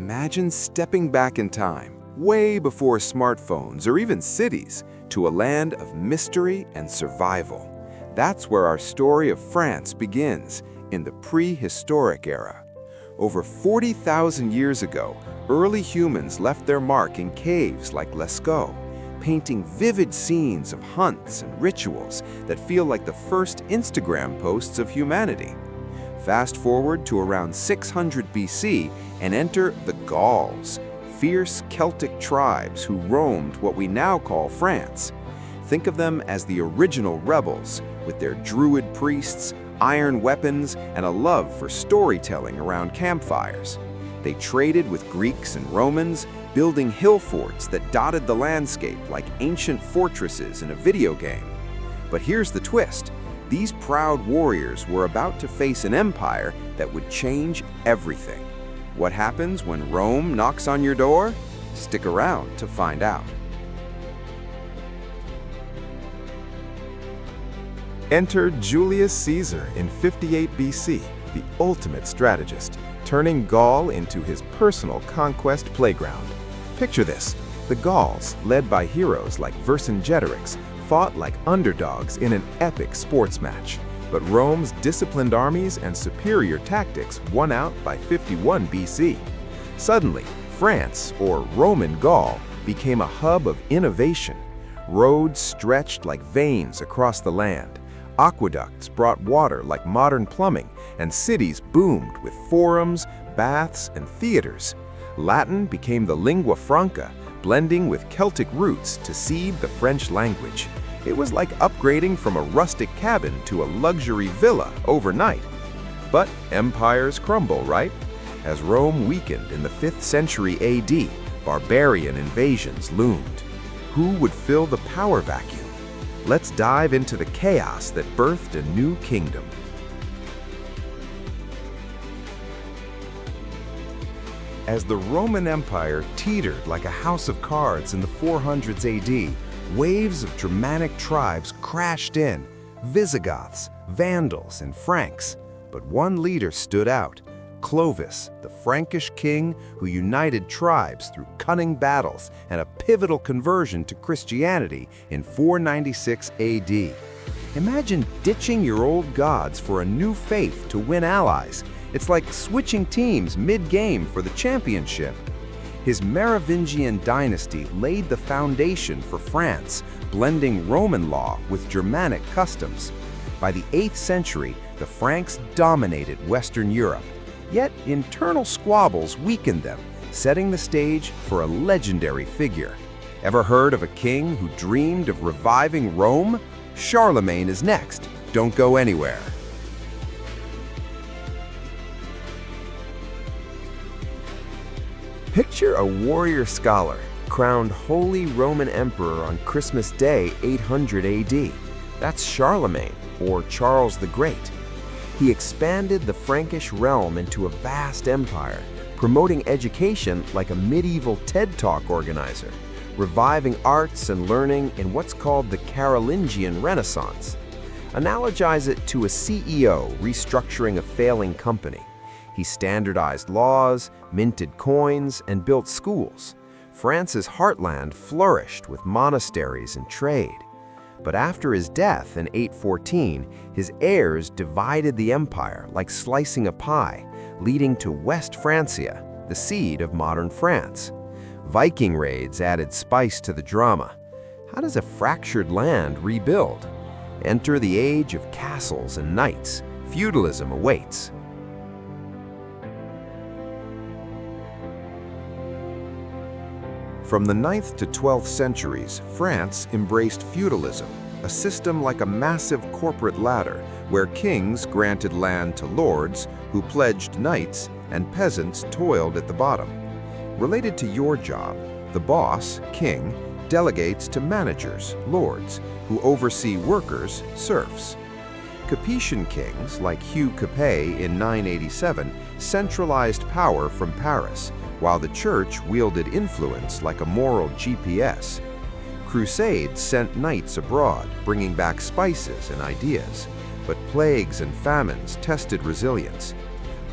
Imagine stepping back in time, way before smartphones or even cities, to a land of mystery and survival. That's where our story of France begins, in the prehistoric era. Over 40,000 years ago, early humans left their mark in caves like Lascaux, painting vivid scenes of hunts and rituals that feel like the first Instagram posts of humanity. Fast forward to around 600 BC and enter the Gauls, fierce Celtic tribes who roamed what we now call France. Think of them as the original rebels, with their druid priests, iron weapons, and a love for storytelling around campfires. They traded with Greeks and Romans, building hill forts that dotted the landscape like ancient fortresses in a video game. But here's the twist. These proud warriors were about to face an empire that would change everything. What happens when Rome knocks on your door? Stick around to find out. Enter Julius Caesar in 58 BC, the ultimate strategist, turning Gaul into his personal conquest playground. Picture this: the Gauls, led by heroes like Vercingetorix, fought like underdogs in an epic sports match. But Rome's disciplined armies and superior tactics won out by 51 BC. Suddenly, France, or Roman Gaul, became a hub of innovation. Roads stretched like veins across the land. Aqueducts brought water like modern plumbing, and cities boomed with forums, baths, and theaters. Latin became the lingua franca, blending with Celtic roots to seed the French language. It was like upgrading from a rustic cabin to a luxury villa overnight. But empires crumble, right? As Rome weakened in the 5th century AD, barbarian invasions loomed. Who would fill the power vacuum? Let's dive into the chaos that birthed a new kingdom. As the Roman Empire teetered like a house of cards in the 400s AD, waves of Germanic tribes crashed in: Visigoths, Vandals, and Franks. But one leader stood out: Clovis, the Frankish king who united tribes through cunning battles and a pivotal conversion to Christianity in 496 AD. Imagine ditching your old gods for a new faith to win allies. It's like switching teams mid-game for the championship. His Merovingian dynasty laid the foundation for France, blending Roman law with Germanic customs. By the 8th century, the Franks dominated Western Europe. Yet internal squabbles weakened them, setting the stage for a legendary figure. Ever heard of a king who dreamed of reviving Rome? Charlemagne is next. Don't go anywhere. Picture a warrior scholar crowned Holy Roman Emperor on Christmas Day 800 AD. That's Charlemagne, or Charles the Great. He expanded the Frankish realm into a vast empire, promoting education like a medieval TED Talk organizer, reviving arts and learning in what's called the Carolingian Renaissance. Analogize it to a CEO restructuring a failing company. He standardized laws, minted coins, and built schools. France's heartland flourished with monasteries and trade. But after his death in 814, his heirs divided the empire like slicing a pie, leading to West Francia, the seed of modern France. Viking raids added spice to the drama. How does a fractured land rebuild? Enter the age of castles and knights. Feudalism awaits. From the 9th to 12th centuries, France embraced feudalism, a system like a massive corporate ladder where kings granted land to lords who pledged knights and peasants toiled at the bottom. Related to your job, the boss, king, delegates to managers, lords, who oversee workers, serfs. Capetian kings, like Hugh Capet in 987, centralized power from Paris, while the church wielded influence like a moral GPS. Crusades sent knights abroad, bringing back spices and ideas, but plagues and famines tested resilience.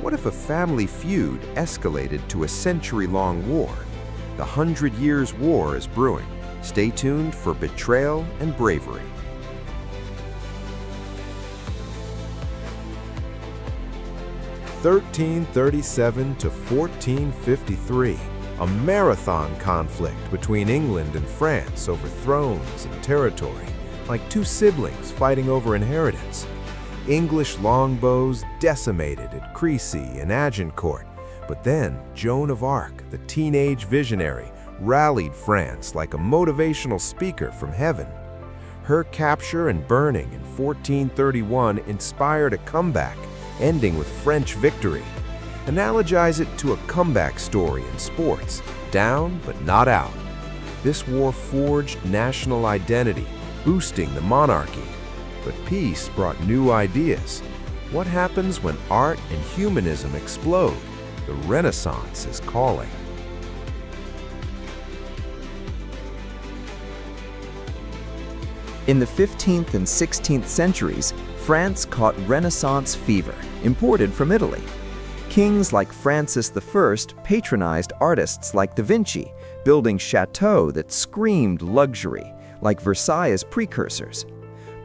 What if a family feud escalated to a century-long war? The 100 Years' War is brewing. Stay tuned for betrayal and bravery. (1337 to 1453), a marathon conflict between England and France over thrones and territory, like two siblings fighting over inheritance. English longbows decimated at Crécy and Agincourt, but then Joan of Arc, the teenage visionary, rallied France like a motivational speaker from heaven. Her capture and burning in 1431 inspired a comeback, ending with French victory. Analogize it to a comeback story in sports, down but not out. This war forged national identity, boosting the monarchy. But peace brought new ideas. What happens when art and humanism explode? The Renaissance is calling. In the 15th and 16th centuries, France caught Renaissance fever, imported from Italy. Kings like Francis I patronized artists like Da Vinci, building chateaux that screamed luxury, like Versailles' precursors.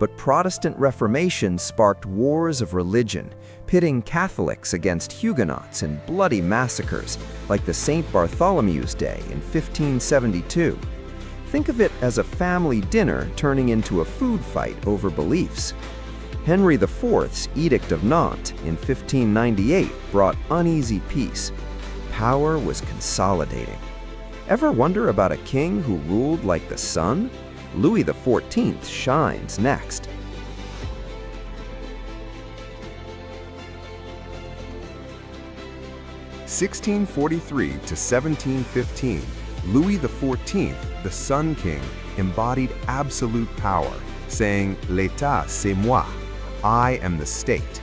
But Protestant Reformation sparked wars of religion, pitting Catholics against Huguenots in bloody massacres, like the St. Bartholomew's Day in 1572. Think of it as a family dinner turning into a food fight over beliefs. Henry IV's Edict of Nantes in 1598 brought uneasy peace. Power was consolidating. Ever wonder about a king who ruled like the sun? Louis XIV shines next. (1643 to 1715), Louis XIV, the Sun King, embodied absolute power, saying, "L'État, c'est moi," I am the state.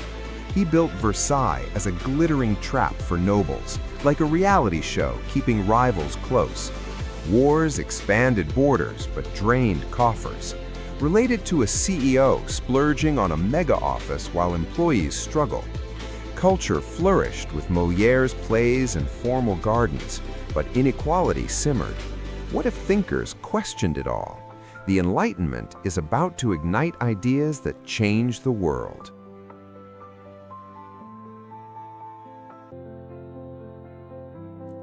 He built Versailles as a glittering trap for nobles, like a reality show keeping rivals close. Wars expanded borders but drained coffers. Related to a CEO splurging on a mega office while employees struggle. Culture flourished with Molière's plays and formal gardens, but inequality simmered. What if thinkers questioned it all? The Enlightenment is about to ignite ideas that change the world.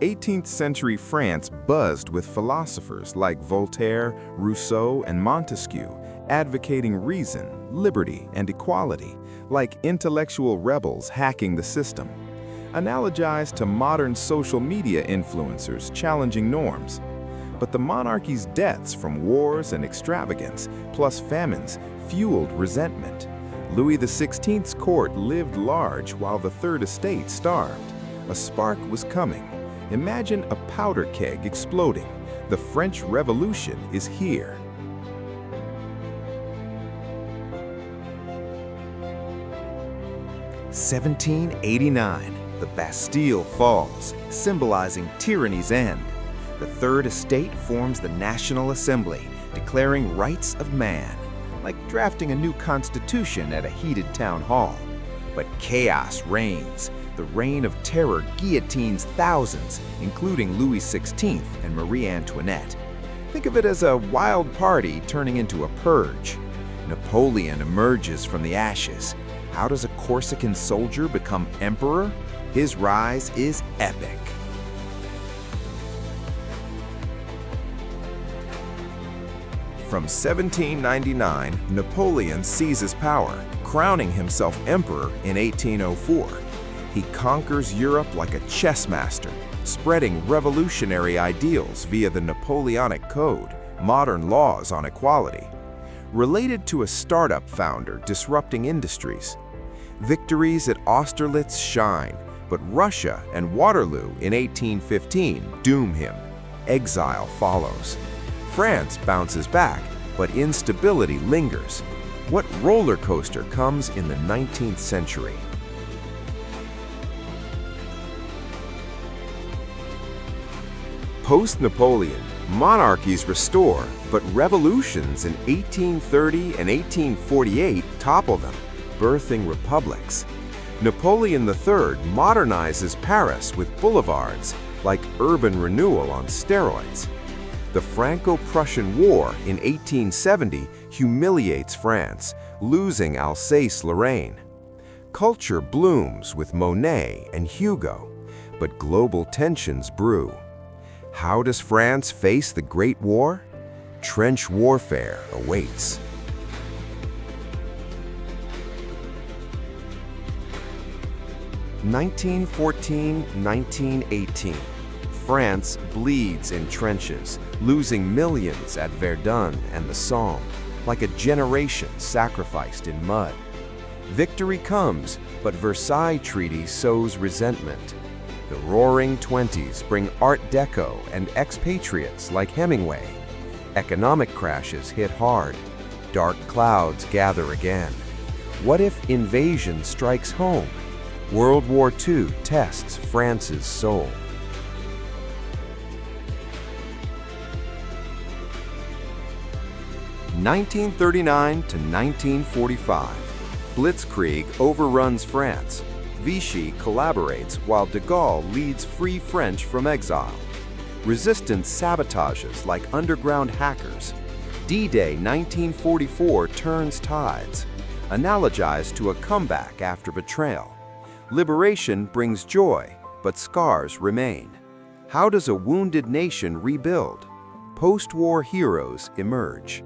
(18th century France buzzed with philosophers like Voltaire, Rousseau, and Montesquieu, advocating reason, liberty, and equality, like intellectual rebels hacking the system. Analogized to modern social media influencers challenging norms. But the monarchy's deaths from wars and extravagance, plus famines, fueled resentment. Louis XVI's court lived large while the Third Estate starved. A spark was coming. Imagine a powder keg exploding. The French Revolution is here. (1789), the Bastille falls, symbolizing tyranny's end. The Third Estate forms the National Assembly, declaring rights of man, like drafting a new constitution at a heated town hall. But chaos reigns. The reign of terror guillotines thousands, including Louis XVI and Marie Antoinette. Think of it as a wild party turning into a purge. Napoleon emerges from the ashes. How does a Corsican soldier become emperor? His rise is epic. From 1799, Napoleon seizes power, crowning himself emperor in 1804. He conquers Europe like a chess master, spreading revolutionary ideals via the Napoleonic Code, modern laws on equality. Related to a startup founder disrupting industries. Victories at Austerlitz shine, but Russia and Waterloo in 1815 doom him. Exile follows. France bounces back, but instability lingers. What roller coaster comes in the 19th century? Post-Napoleon, monarchies restore, but revolutions in 1830 and 1848 topple them, birthing republics. Napoleon III modernizes Paris with boulevards, like urban renewal on steroids. The Franco-Prussian War in 1870 humiliates France, losing Alsace-Lorraine. Culture blooms with Monet and Hugo, but global tensions brew. How does France face the Great War? Trench warfare awaits. (1914–1918). France bleeds in trenches, losing millions at Verdun and the Somme, like a generation sacrificed in mud. Victory comes, but Versailles Treaty sows resentment. The Roaring Twenties bring Art Deco and expatriates like Hemingway. Economic crashes hit hard. Dark clouds gather again. What if invasion strikes home? World War II tests France's soul. 1939 to 1945. Blitzkrieg overruns France. Vichy collaborates while de Gaulle leads Free French from exile. Resistance sabotages like underground hackers. D-Day 1944 turns tides, analogized to a comeback after betrayal. Liberation brings joy, but scars remain. How does a wounded nation rebuild? Post-war heroes emerge.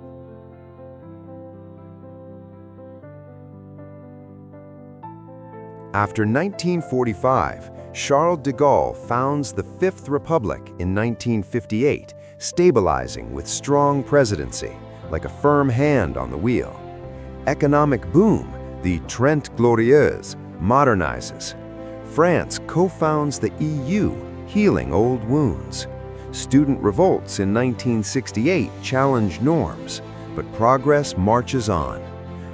After 1945, Charles de Gaulle founds the Fifth Republic in 1958, stabilizing with strong presidency, like a firm hand on the wheel. Economic boom, the Trente Glorieuses, modernizes. France co-founds the EU, healing old wounds. Student revolts in 1968 challenge norms, but progress marches on.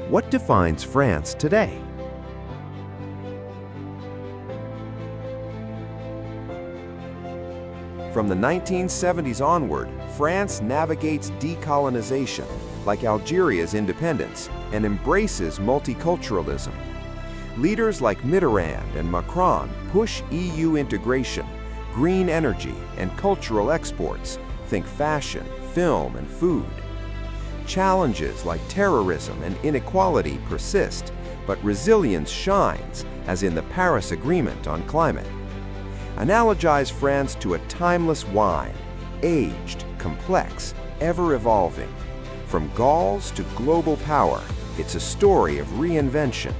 What defines France today? From the 1970s onward, France navigates decolonization, like Algeria's independence, and embraces multiculturalism. Leaders like Mitterrand and Macron push EU integration, green energy, and cultural exports. Think fashion, film, and food. Challenges like terrorism and inequality persist, but resilience shines, as in the Paris Agreement on climate. Analogize France to a timeless wine, aged, complex, ever-evolving. From Gauls to global power, it's a story of reinvention.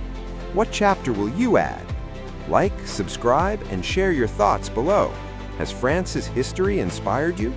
What chapter will you add? Like, subscribe, and share your thoughts below. Has France's history inspired you?